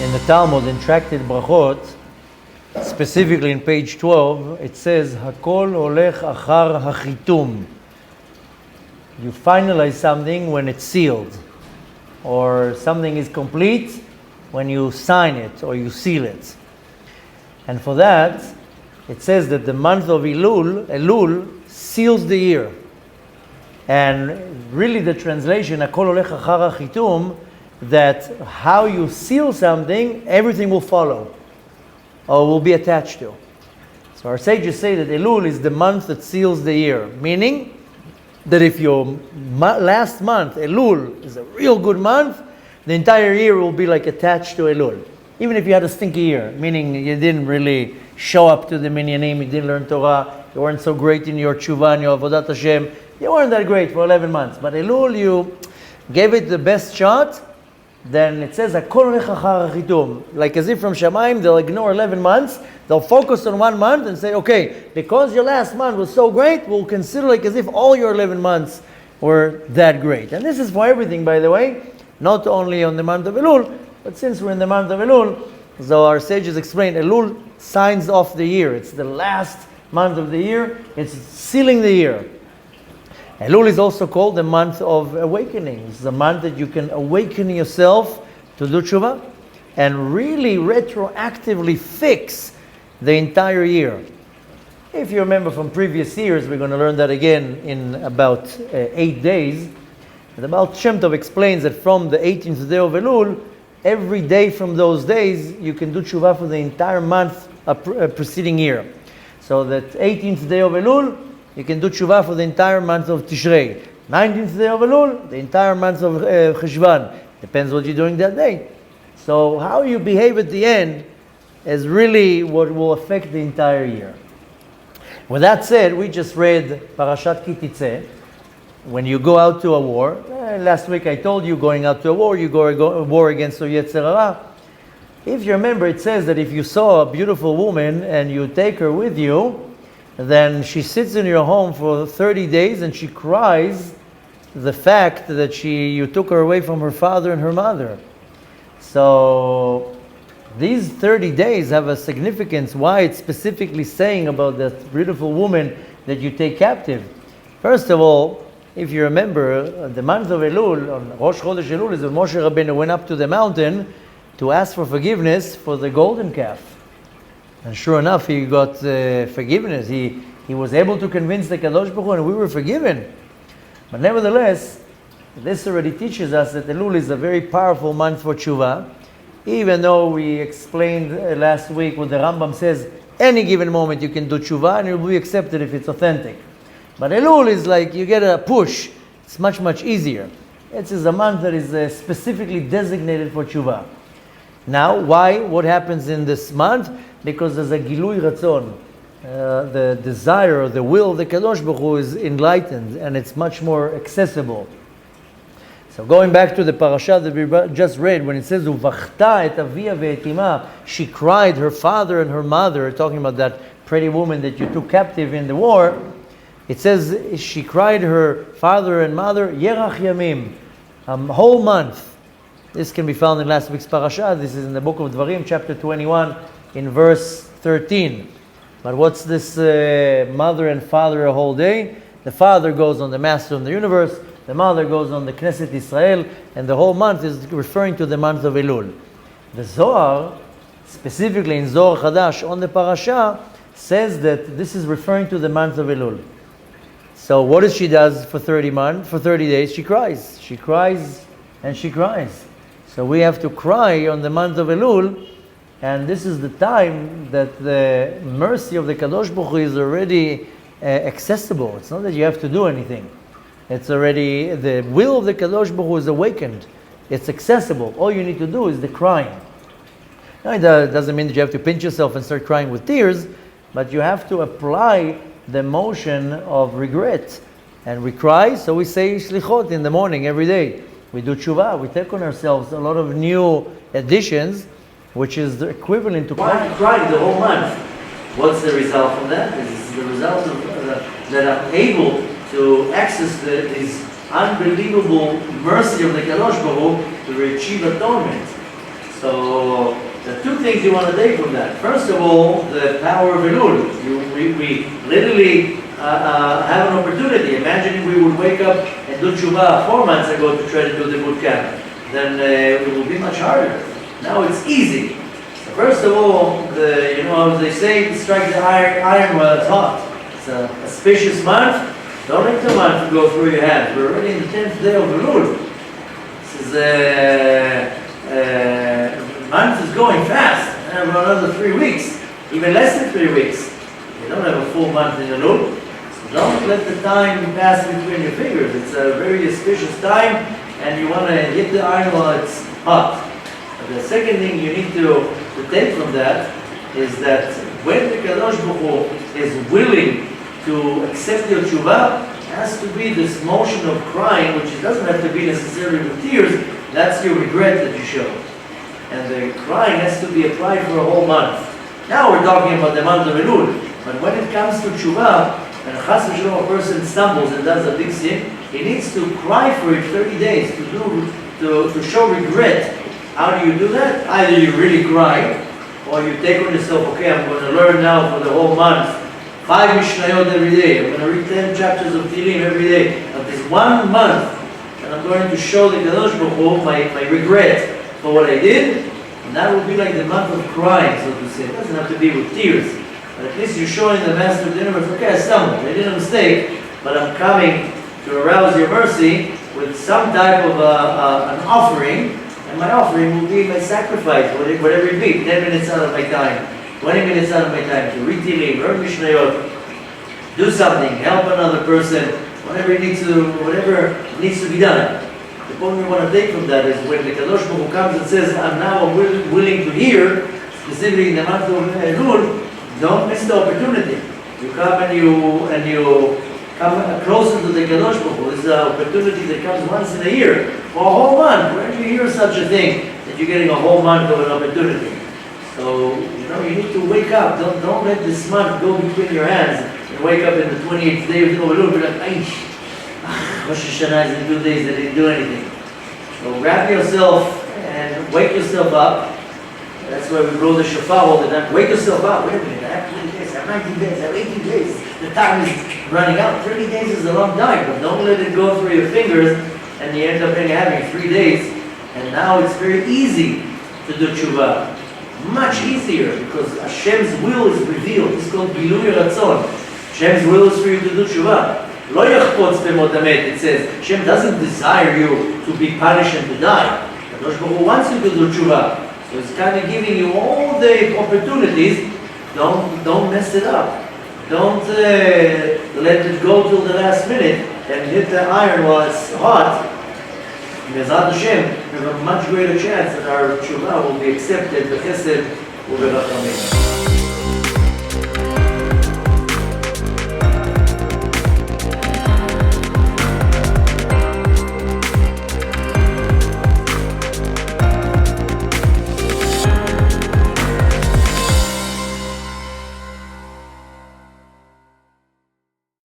In the Talmud, in Tractate Brachot, specifically in page 12, it says, Hakol olech achar hachitum. You finalize something when it's sealed, or something is complete when you sign it or you seal it. And for that, it says that the month of Elul seals the year. And really the translation, Hakol olech achar hachitum, that how you seal something, everything will follow or will be attached to. So our sages say that Elul is the month that seals the year, meaning that if your last month, Elul, is a real good month, the entire year will be like attached to Elul. Even if you had a stinky year, meaning you didn't really show up to the minyanim, you didn't learn Torah, you weren't so great in your tshuva and your avodat Hashem, you weren't that great for 11 months. But Elul, you gave it the best shot, then it says, like as if from Shamayim, they'll ignore 11 months, they'll focus on 1 month and say, okay, because your last month was so great, we'll consider like as if all your 11 months were that great. And this is for everything, by the way, not only on the month of Elul, but since we're in the month of Elul, so our sages explain, Elul signs off the year. It's the last month of the year, it's sealing the year. Elul is also called the month of awakening. It's the month that you can awaken yourself to do tshuva and really retroactively fix the entire year. If you remember from previous years, we're going to learn that again in about 8 days. And the Baal Shem Tov explains that from the 18th day of Elul, every day from those days, you can do tshuva for the entire month preceding year. So that 18th day of Elul, you can do tshuva for the entire month of Tishrei. 19th day of Elul, the entire month of Cheshvan. Depends what you're doing that day. So how you behave at the end is really what will affect the entire year. With that said, we just read Parashat Ki Titzeh. When you go out to a war, last week I told you going out to a war, you go a war against the Yetzer Hara. If you remember, it says that if you saw a beautiful woman and you take her with you, then she sits in your home for 30 days and she cries the fact that you took her away from her father and her mother. So these 30 days have a significance why it's specifically saying about that beautiful woman that you take captive. First of all, if you remember, the month of Elul, on Rosh Chodesh Elul, is when Moshe Rabbeinu went up to the mountain to ask for forgiveness for the golden calf. And sure enough, he got forgiveness. He was able to convince the Kadosh Baruch Hu, and we were forgiven. But nevertheless, this already teaches us that Elul is a very powerful month for tshuva. Even though we explained last week what the Rambam says, any given moment you can do tshuva and it will be accepted if it's authentic. But Elul is like you get a push. It's much, much easier. It is a month that is specifically designated for tshuva. Now, why? What happens in this month? Because there's a Gilui Ratzon. The desire or the will of the Kadosh Baruch Hu is enlightened and it's much more accessible. So going back to the parasha that we just read, when it says, Uvachta et avia ve'et ima, she cried her father and her mother, talking about that pretty woman that you took captive in the war, it says she cried her father and mother, Yerach Yamim, a whole month. This can be found in last week's parasha. This is in the book of Dvarim, chapter 21, in verse 13. But what's this mother and father a whole day? The father goes on the Master of the Universe, the mother goes on the Knesset Israel, and the whole month is referring to the month of Elul. The Zohar, specifically in Zohar Chadash on the parasha, says that this is referring to the month of Elul. So what does she does for 30 days? She cries. She cries and she cries. So we have to cry on the month of Elul, and this is the time that the mercy of the Kadosh Baruch Hu is already accessible. It's not that you have to do anything. It's already, the will of the Kadosh Baruch Hu is awakened. It's accessible. All you need to do is the crying. Now, it doesn't mean that you have to pinch yourself and start crying with tears, but you have to apply the emotion of regret. And we cry, so we say Shlichot in the morning every day. We do tshuva, we take on ourselves a lot of new additions, which is the equivalent to crying the whole month. What's the result of that? It's the result of that I'm able to access this unbelievable mercy of the Kadosh Baruch Hu to achieve atonement. So the two things you want to take from that. First of all, the power of Elul. We literally have an opportunity. Imagine if we would wake up and do tshuva 4 months ago to try to do the boot camp. Then it will be much harder. Now it's easy. So first of all, as they say, strike the iron while it's hot. It's a auspicious month. Don't let the month go through your hands. We're already in the 10th day of Elul. This is month is going fast. I have another 3 weeks, even less than 3 weeks. You don't have a full month in Elul. So don't let the time pass between your fingers. It's a very auspicious time, and you want to hit the iron while it's hot. But the second thing you need to take from that is that when the Kadosh Baruch Hu is willing to accept your tshuva, it has to be this motion of crying, which it doesn't have to be necessarily with tears. That's your regret that you show. And the crying has to be applied for a whole month. Now we're talking about the month of Elul. But when it comes to tshuva, and chas v'shalom a person stumbles and does a big sin, he needs to cry for it 30 days to show regret. How do you do that? Either you really cry, or you take on yourself, okay, I'm going to learn now for the whole month 5 Mishnayot every day. I'm going to read 10 chapters of Tehillim every day. Of this 1 month, and I'm going to show the Kadosh Baruch Hu my regret for what I did, and that will be like the month of crying, so to say. It doesn't have to be with tears, but at least you're showing the Master of the Universe, okay, I stumbled, I did a mistake, but I'm coming to arouse your mercy with some type of an offering, and my offering will be my sacrifice, whatever it be, 10 minutes out of my time, 20 minutes out of my time, to read Tehillim, learn Mishnayot, do something, help another person, whatever needs to be done. The point we want to take from that is when the Kadosh Baruch Hu comes and says, I'm now willing to hear, specifically in the month of Elul, don't miss the opportunity. You come and you come closer to the Kadosh Baruch Hu. This is an opportunity that comes once in a year, for a whole month. Where do you hear such a thing, that you're getting a whole month of an opportunity? So, you need to wake up. Don't let this month go between your hands and wake up in the 28th day of Elul and be like, Aish. Rosh Hashanah is in 2 days, I didn't do anything. So wrap yourself and wake yourself up. That's why we blow the shofar all the time. Wake yourself up. Wait a minute, I have 20 days, I have 19 days, I have 18 days. The time is running out. 30 days is a long time, but don't let it go through your fingers and you end up having 3 days. And now it's very easy to do tshuva. Much easier, because Hashem's will is revealed. It's called Gilui Ratzon. Hashem's will is for you to do tshuva. Lo yachpotz b'mot hamet, it says, Hashem doesn't desire you to be punished and to die. Kadosh Baruch Hu wants you to do tshuva. So it's kind of giving you all the opportunities. Don't mess it up. Don't let it go till the last minute and hit the iron while it's hot. B'ezrat Hashem, we have a much greater chance that our tshuva will be accepted, b'chesed u'berachamim.